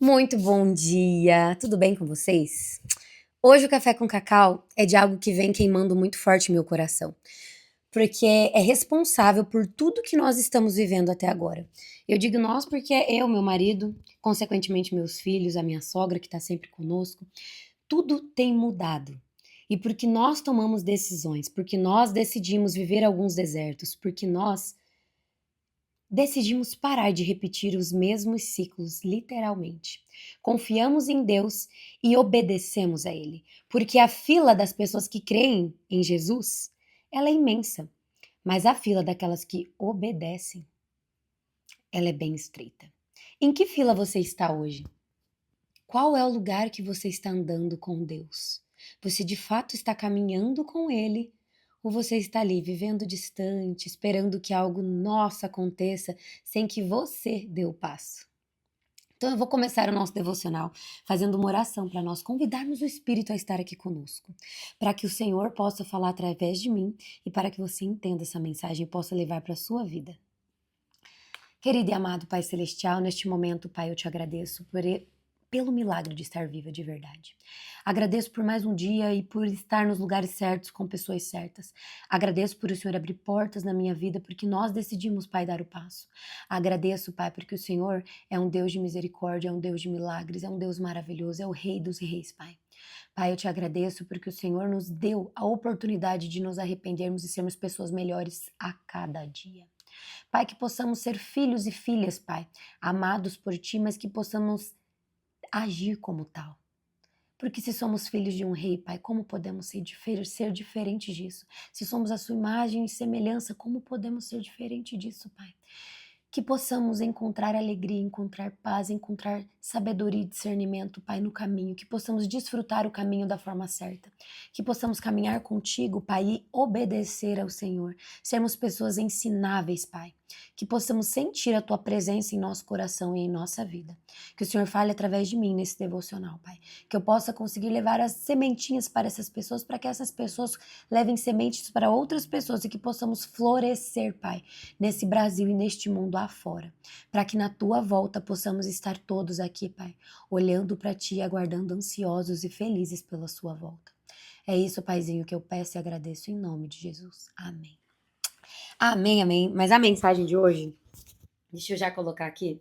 Muito bom dia, tudo bem com vocês? Hoje o café com cacau é de algo que vem queimando muito forte meu coração, porque é responsável por tudo que nós estamos vivendo até agora. Eu digo nós porque é eu, meu marido, consequentemente meus filhos, a minha sogra que está sempre conosco, tudo tem mudado. E porque nós tomamos decisões, porque nós decidimos viver alguns desertos, porque nós decidimos parar de repetir os mesmos ciclos, literalmente. Confiamos em Deus e obedecemos a Ele, porque a fila das pessoas que creem em Jesus, ela é imensa, mas a fila daquelas que obedecem, ela é bem estreita. Em que fila você está hoje? Qual é o lugar que você está andando com Deus? Você de fato está caminhando com Ele? Ou você está ali vivendo distante, esperando que algo nosso aconteça sem que você dê o passo? Então eu vou começar o nosso devocional fazendo uma oração para nós convidarmos o Espírito a estar aqui conosco, para que o Senhor possa falar através de mim e para que você entenda essa mensagem e possa levar para a sua vida. Querido e amado Pai Celestial, neste momento, Pai, eu te agradeço pelo milagre de estar viva de verdade. Agradeço por mais um dia e por estar nos lugares certos com pessoas certas. Agradeço por o Senhor abrir portas na minha vida porque nós decidimos, Pai, dar o passo. Agradeço, Pai, porque o Senhor é um Deus de misericórdia, é um Deus de milagres, é um Deus maravilhoso, é o Rei dos Reis, Pai. Pai, eu te agradeço porque o Senhor nos deu a oportunidade de nos arrependermos e sermos pessoas melhores a cada dia. Pai, que possamos ser filhos e filhas, Pai, amados por Ti, mas que possamos agir como tal. Porque se somos filhos de um rei, Pai, como podemos ser diferentes disso? Se somos a Sua imagem e semelhança, como podemos ser diferente disso, Pai? Que possamos encontrar alegria, encontrar paz, encontrar sabedoria e discernimento, Pai, no caminho. Que possamos desfrutar o caminho da forma certa. Que possamos caminhar contigo, Pai, e obedecer ao Senhor. Sermos pessoas ensináveis, Pai. Que possamos sentir a Tua presença em nosso coração e em nossa vida. Que o Senhor fale através de mim nesse devocional, Pai. Que eu possa conseguir levar as sementinhas para essas pessoas, para que essas pessoas levem sementes para outras pessoas e que possamos florescer, Pai, nesse Brasil e neste mundo afora, para que na tua volta possamos estar todos aqui, Pai, olhando para ti e aguardando ansiosos e felizes pela sua volta. É isso, Paizinho, que eu peço e agradeço em nome de Jesus. Amém. Amém, amém. Mas a mensagem de hoje, deixa eu já colocar aqui.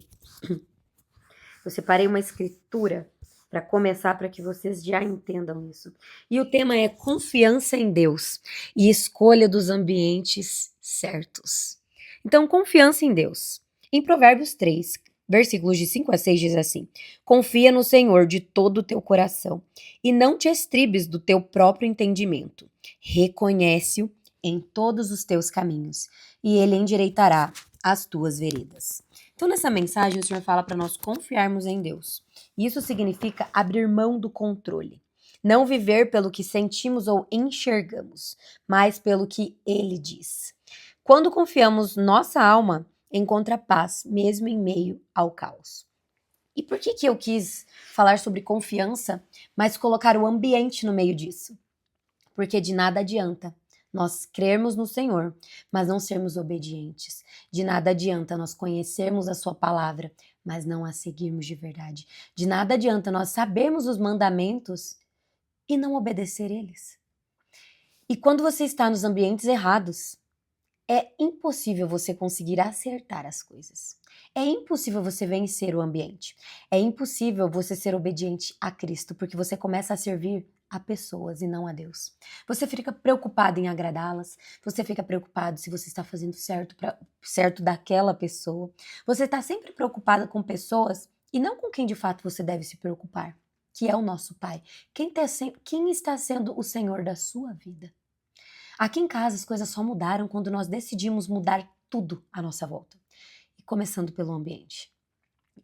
Eu separei uma escritura para começar, para que vocês já entendam isso. E o tema é confiança em Deus e escolha dos ambientes certos. Então, confiança em Deus. Em Provérbios 3, versículos de 5 a 6 diz assim: Confia no Senhor de todo o teu coração e não te estribes do teu próprio entendimento. Reconhece-o em todos os teus caminhos e ele endireitará as tuas veredas. Então, nessa mensagem, o Senhor fala para nós confiarmos em Deus. Isso significa abrir mão do controle. Não viver pelo que sentimos ou enxergamos, mas pelo que Ele diz. Quando confiamos, nossa alma encontra paz, mesmo em meio ao caos. E por que eu quis falar sobre confiança, mas colocar o ambiente no meio disso? Porque de nada adianta nós crermos no Senhor, mas não sermos obedientes. De nada adianta nós conhecermos a sua palavra, mas não a seguirmos de verdade. De nada adianta nós sabermos os mandamentos e não obedecer eles. E quando você está nos ambientes errados, é impossível você conseguir acertar as coisas. É impossível você vencer o ambiente. É impossível você ser obediente a Cristo, porque você começa a servir a pessoas e não a Deus. Você fica preocupado em agradá-las, você fica preocupado se você está fazendo certo daquela pessoa. Você está sempre preocupado com pessoas e não com quem de fato você deve se preocupar, que é o nosso Pai. Quem está sendo o Senhor da sua vida? Aqui em casa as coisas só mudaram quando nós decidimos mudar tudo à nossa volta, e começando pelo ambiente.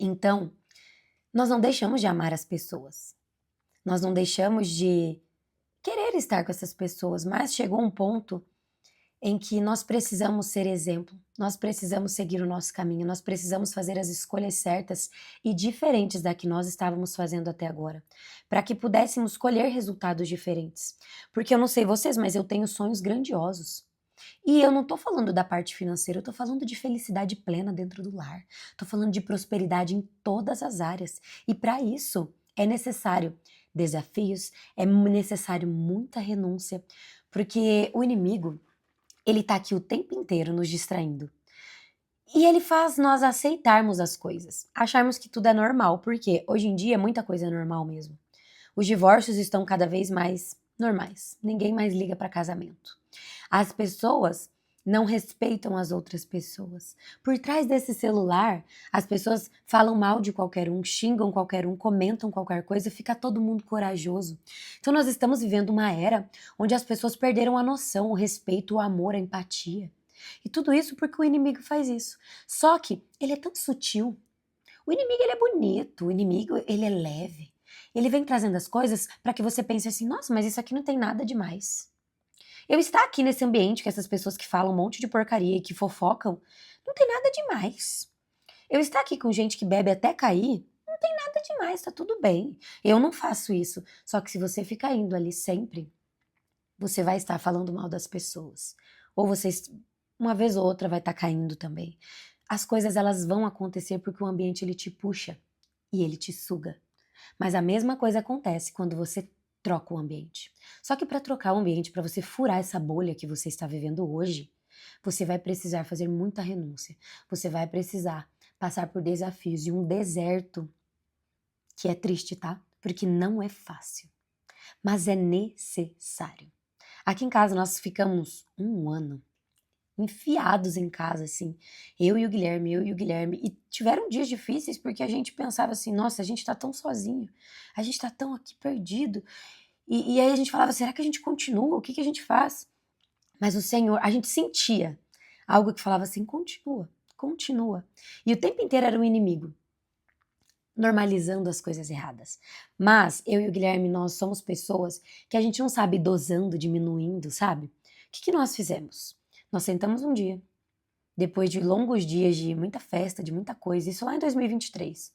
Então, nós não deixamos de amar as pessoas, nós não deixamos de querer estar com essas pessoas, mas chegou um ponto em que nós precisamos ser exemplo, nós precisamos seguir o nosso caminho, nós precisamos fazer as escolhas certas e diferentes da que nós estávamos fazendo até agora, para que pudéssemos colher resultados diferentes. Porque eu não sei vocês, mas eu tenho sonhos grandiosos. E eu não tô falando da parte financeira, eu tô falando de felicidade plena dentro do lar. Tô falando de prosperidade em todas as áreas. E para isso é necessário desafios, é necessário muita renúncia, porque o inimigo, ele tá aqui o tempo inteiro nos distraindo. E ele faz nós aceitarmos as coisas, acharmos que tudo é normal, porque hoje em dia muita coisa é normal mesmo. Os divórcios estão cada vez mais normais. Ninguém mais liga para casamento. As pessoas não respeitam as outras pessoas. Por trás desse celular, as pessoas falam mal de qualquer um, xingam qualquer um, comentam qualquer coisa, fica todo mundo corajoso. Então nós estamos vivendo uma era onde as pessoas perderam a noção, o respeito, o amor, a empatia. E tudo isso porque o inimigo faz isso. Só que ele é tão sutil. O inimigo, ele é bonito, o inimigo, ele é leve. Ele vem trazendo as coisas para que você pense assim: nossa, mas isso aqui não tem nada demais. Eu estar aqui nesse ambiente com essas pessoas que falam um monte de porcaria e que fofocam, não tem nada demais. Eu estar aqui com gente que bebe até cair, não tem nada demais, tá tudo bem. Eu não faço isso. Só que se você ficar indo ali sempre, você vai estar falando mal das pessoas. Ou você, uma vez ou outra, vai estar caindo também. As coisas, elas vão acontecer porque o ambiente, ele te puxa e ele te suga. Mas a mesma coisa acontece quando você troca o ambiente. Só que para trocar o ambiente, para você furar essa bolha que você está vivendo hoje, você vai precisar fazer muita renúncia. Você vai precisar passar por desafios e um deserto que é triste, tá? Porque não é fácil, mas é necessário. Aqui em casa nós ficamos um ano enfiados em casa, assim, eu e o Guilherme, e tiveram dias difíceis porque a gente pensava assim: nossa, a gente tá tão sozinho, a gente tá tão aqui perdido, e aí a gente falava: será que a gente continua? O que que a gente faz? Mas o Senhor, a gente sentia algo que falava assim: continua, continua. E o tempo inteiro era um inimigo, normalizando as coisas erradas. Mas eu e o Guilherme, nós somos pessoas que a gente não sabe ir dosando, diminuindo, sabe? O que que nós fizemos? Nós sentamos um dia, depois de longos dias de muita festa, de muita coisa, isso lá em 2023.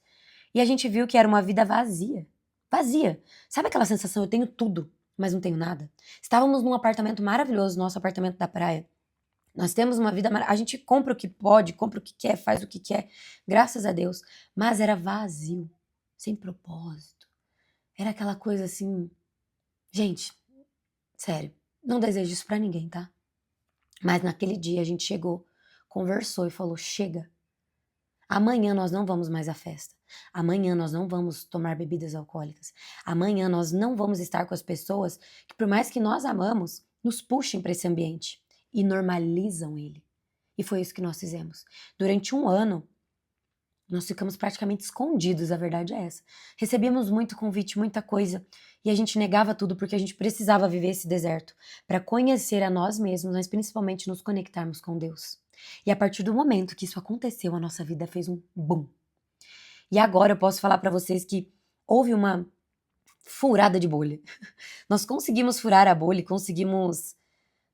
E a gente viu que era uma vida vazia. Vazia. Sabe aquela sensação, eu tenho tudo, mas não tenho nada? Estávamos num apartamento maravilhoso, nosso apartamento da praia. Nós temos uma vida a gente compra o que pode, compra o que quer, faz o que quer, graças a Deus. Mas era vazio, sem propósito. Era aquela coisa assim, gente, sério, não desejo isso pra ninguém, tá? Mas naquele dia a gente chegou, conversou e falou: chega. Amanhã nós não vamos mais à festa. Amanhã nós não vamos tomar bebidas alcoólicas. Amanhã nós não vamos estar com as pessoas que, por mais que nós amamos, nos puxem para esse ambiente e normalizam ele. E foi isso que nós fizemos. Durante um ano, nós ficamos praticamente escondidos, a verdade é essa. Recebíamos muito convite, muita coisa, e a gente negava tudo porque a gente precisava viver esse deserto para conhecer a nós mesmos, mas principalmente nos conectarmos com Deus. E a partir do momento que isso aconteceu, a nossa vida fez um boom. E agora eu posso falar para vocês que houve uma furada de bolha. Nós conseguimos furar a bolha, e conseguimos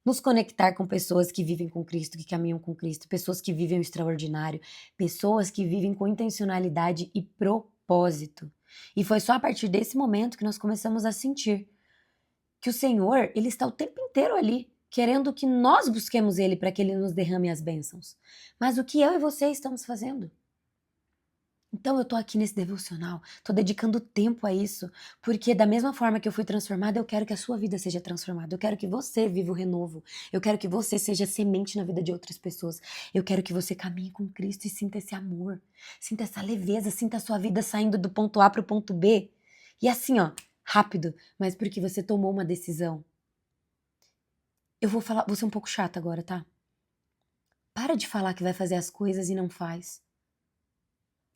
nos conectar com pessoas que vivem com Cristo, que caminham com Cristo, pessoas que vivem o extraordinário, pessoas que vivem com intencionalidade e propósito. E foi só a partir desse momento que nós começamos a sentir que o Senhor, ele está o tempo inteiro ali, querendo que nós busquemos ele para que ele nos derrame as bênçãos. Mas o que eu e você estamos fazendo? Então eu tô aqui nesse devocional, tô dedicando tempo a isso, porque da mesma forma que eu fui transformada, eu quero que a sua vida seja transformada. Eu quero que você viva o renovo. Eu quero que você seja semente na vida de outras pessoas. Eu quero que você caminhe com Cristo e sinta esse amor, sinta essa leveza, sinta a sua vida saindo do ponto A para o ponto B. E assim, ó, rápido, mas porque você tomou uma decisão. Eu vou ser um pouco chata agora, tá? Para de falar que vai fazer as coisas e não faz.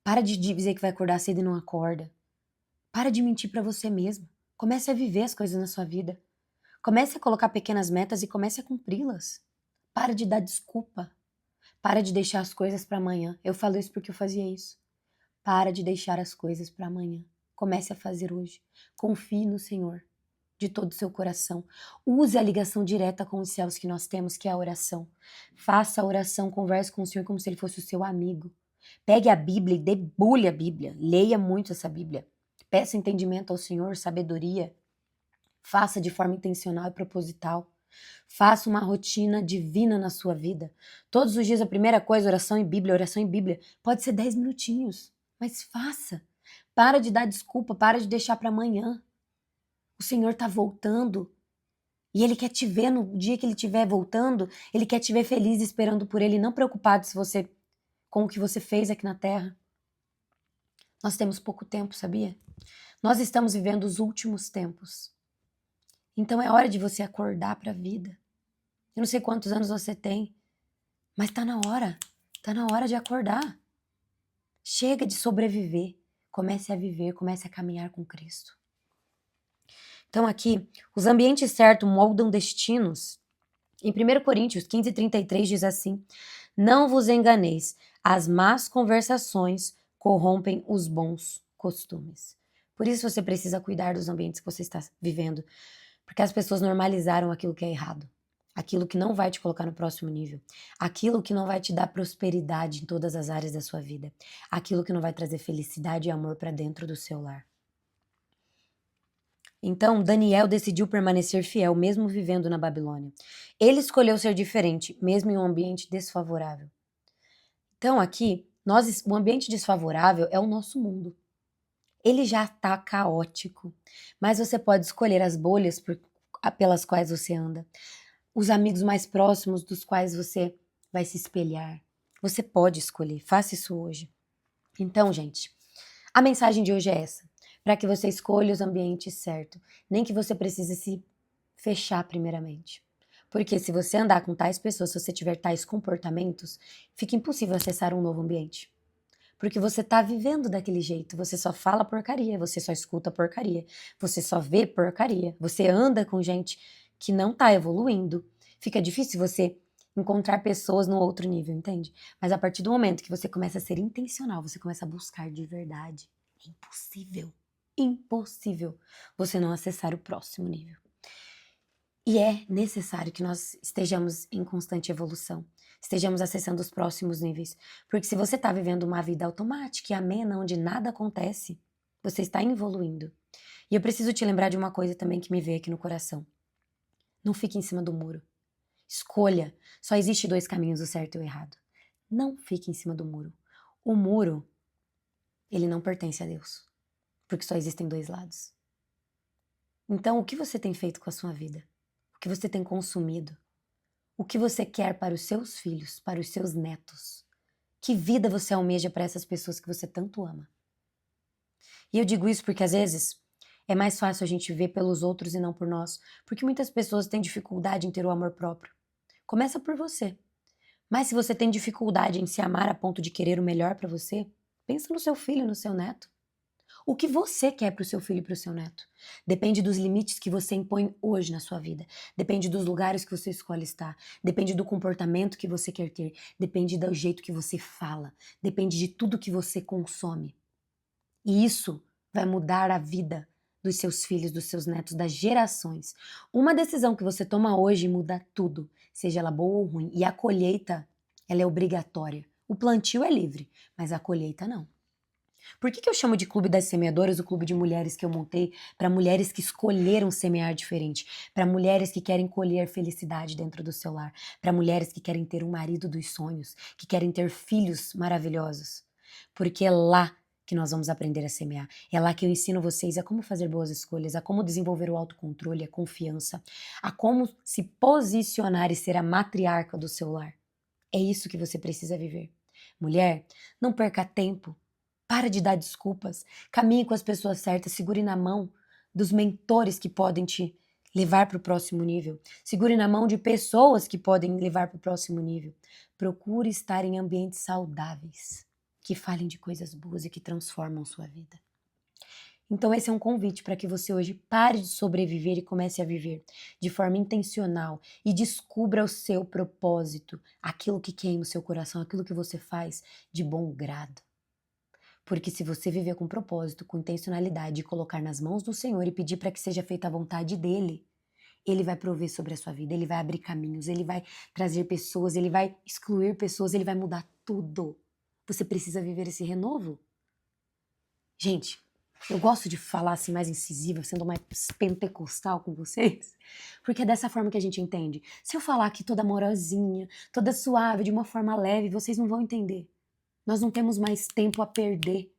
Para de dizer que vai acordar cedo e não acorda. Para de mentir pra você mesmo. Comece a viver as coisas na sua vida. Comece a colocar pequenas metas e comece a cumpri-las. Para de dar desculpa. Para de deixar as coisas pra amanhã. Eu falo isso porque eu fazia isso. Para de deixar as coisas pra amanhã. Comece a fazer hoje. Confie no Senhor de todo o seu coração. Use a ligação direta com os céus que nós temos, que é a oração. Faça a oração, converse com o Senhor como se ele fosse o seu amigo. Pegue a Bíblia e debulhe a Bíblia. Leia muito essa Bíblia. Peça entendimento ao Senhor, sabedoria. Faça de forma intencional e proposital. Faça uma rotina divina na sua vida. Todos os dias a primeira coisa, oração e Bíblia, oração e Bíblia. Pode ser 10 minutinhos, mas faça. Para de dar desculpa, para de deixar para amanhã. O Senhor está voltando e Ele quer te ver no dia que Ele estiver voltando. Ele quer te ver feliz esperando por Ele, não preocupado com o que você fez aqui na terra. Nós temos pouco tempo, sabia? Nós estamos vivendo os últimos tempos. Então é hora de você acordar para a vida. Eu não sei quantos anos você tem, mas tá na hora. Tá na hora de acordar. Chega de sobreviver. Comece a viver, comece a caminhar com Cristo. Então aqui, os ambientes certos moldam destinos. Em 1 Coríntios 15:33 diz assim: Não vos enganeis, as más conversações corrompem os bons costumes. Por isso você precisa cuidar dos ambientes que você está vivendo, porque as pessoas normalizaram aquilo que é errado, aquilo que não vai te colocar no próximo nível, aquilo que não vai te dar prosperidade em todas as áreas da sua vida, aquilo que não vai trazer felicidade e amor para dentro do seu lar. Então, Daniel decidiu permanecer fiel, mesmo vivendo na Babilônia. Ele escolheu ser diferente, mesmo em um ambiente desfavorável. Então, aqui, o ambiente desfavorável é o nosso mundo. Ele já está caótico, mas você pode escolher as bolhas pelas quais você anda, os amigos mais próximos dos quais você vai se espelhar. Você pode escolher, faça isso hoje. Então, gente, a mensagem de hoje é essa: para que você escolha os ambientes certos, nem que você precise se fechar primeiramente. Porque se você andar com tais pessoas, se você tiver tais comportamentos, fica impossível acessar um novo ambiente. Porque você tá vivendo daquele jeito, você só fala porcaria, você só escuta porcaria, você só vê porcaria, você anda com gente que não tá evoluindo. Fica difícil você encontrar pessoas no outro nível, entende? Mas a partir do momento que você começa a ser intencional, você começa a buscar de verdade, é impossível você não acessar o próximo nível. E é necessário que nós estejamos em constante evolução, estejamos acessando os próximos níveis. Porque se você está vivendo uma vida automática e amena, onde nada acontece, você está evoluindo. E eu preciso te lembrar de uma coisa também que me veio aqui no coração. Não fique em cima do muro. Escolha. Só existe 2 caminhos, o certo e o errado. Não fique em cima do muro. O muro, ele não pertence a Deus. Porque só existem 2 lados. Então, o que você tem feito com a sua vida? O que você tem consumido? O que você quer para os seus filhos, para os seus netos? Que vida você almeja para essas pessoas que você tanto ama? E eu digo isso porque às vezes é mais fácil a gente ver pelos outros e não por nós, porque muitas pessoas têm dificuldade em ter o amor próprio. Começa por você. Mas se você tem dificuldade em se amar a ponto de querer o melhor para você, pensa no seu filho, no seu neto. O que você quer para o seu filho e para o seu neto? Depende dos limites que você impõe hoje na sua vida. Depende dos lugares que você escolhe estar. Depende do comportamento que você quer ter. Depende do jeito que você fala. Depende de tudo que você consome. E isso vai mudar a vida dos seus filhos, dos seus netos, das gerações. Uma decisão que você toma hoje muda tudo, seja ela boa ou ruim. E a colheita, ela é obrigatória. O plantio é livre, mas a colheita não. Por que eu chamo de Clube das Semeadoras o clube de mulheres que eu montei para mulheres que escolheram semear diferente, para mulheres que querem colher felicidade dentro do seu lar, para mulheres que querem ter um marido dos sonhos, que querem ter filhos maravilhosos? Porque é lá que nós vamos aprender a semear. É lá que eu ensino vocês a como fazer boas escolhas, a como desenvolver o autocontrole, a confiança, a como se posicionar e ser a matriarca do seu lar. É isso que você precisa viver. Mulher, não perca tempo. Para de dar desculpas. Caminhe com as pessoas certas. Segure na mão dos mentores que podem te levar para o próximo nível. Segure na mão de pessoas que podem levar para o próximo nível. Procure estar em ambientes saudáveis, que falem de coisas boas e que transformam sua vida. Então esse é um convite para que você hoje pare de sobreviver e comece a viver de forma intencional e descubra o seu propósito, aquilo que queima o seu coração, aquilo que você faz de bom grado. Porque se você viver com propósito, com intencionalidade e colocar nas mãos do Senhor e pedir para que seja feita a vontade dEle, Ele vai prover sobre a sua vida, Ele vai abrir caminhos, Ele vai trazer pessoas, Ele vai excluir pessoas, Ele vai mudar tudo. Você precisa viver esse renovo. Gente, Eu gosto de falar assim mais incisiva, sendo mais pentecostal com vocês, porque é dessa forma que a gente entende. Se eu falar aqui toda amorosinha, toda suave, de uma forma leve, vocês não vão entender. Nós não temos mais tempo a perder.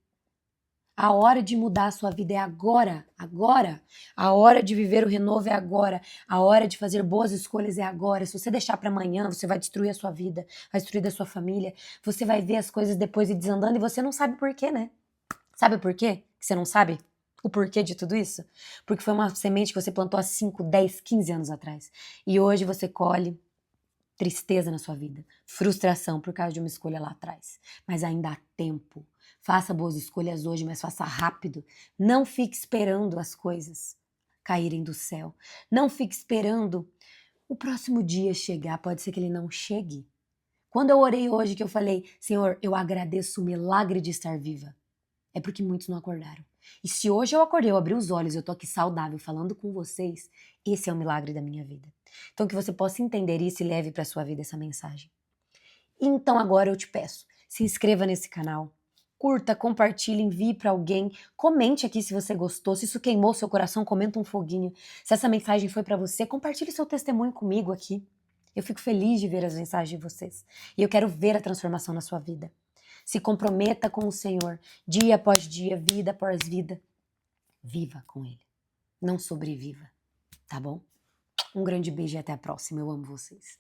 A hora de mudar a sua vida é agora, agora. A hora de viver o renovo é agora. A hora de fazer boas escolhas é agora. Se você deixar para amanhã, você vai destruir a sua vida, vai destruir a sua família. Você vai ver as coisas depois ir desandando e você não sabe por quê, né? Sabe por quê que você não sabe o porquê de tudo isso? Porque foi uma semente que você plantou há 5, 10, 15 anos atrás. E hoje você colhe tristeza na sua vida, frustração por causa de uma escolha lá atrás. Mas ainda há tempo. Faça boas escolhas hoje, mas faça rápido. Não fique esperando as coisas caírem do céu. Não fique esperando o próximo dia chegar. Pode ser que ele não chegue. Quando eu orei hoje, que eu falei, Senhor, eu agradeço o milagre de estar viva. É porque muitos não acordaram. E se hoje eu acordei, eu abri os olhos, eu tô aqui saudável falando com vocês, esse é o milagre da minha vida. Então que você possa entender isso e leve para sua vida essa mensagem. Então agora eu te peço, se inscreva nesse canal, curta, compartilhe, envie para alguém, comente aqui se você gostou, se isso queimou seu coração, comenta um foguinho. Se essa mensagem foi para você, compartilhe seu testemunho comigo aqui. Eu fico feliz de ver as mensagens de vocês e eu quero ver a transformação na sua vida. Se comprometa com o Senhor, dia após dia, vida após vida. Viva com Ele, não sobreviva, tá bom? Um grande beijo e até a próxima. Eu amo vocês.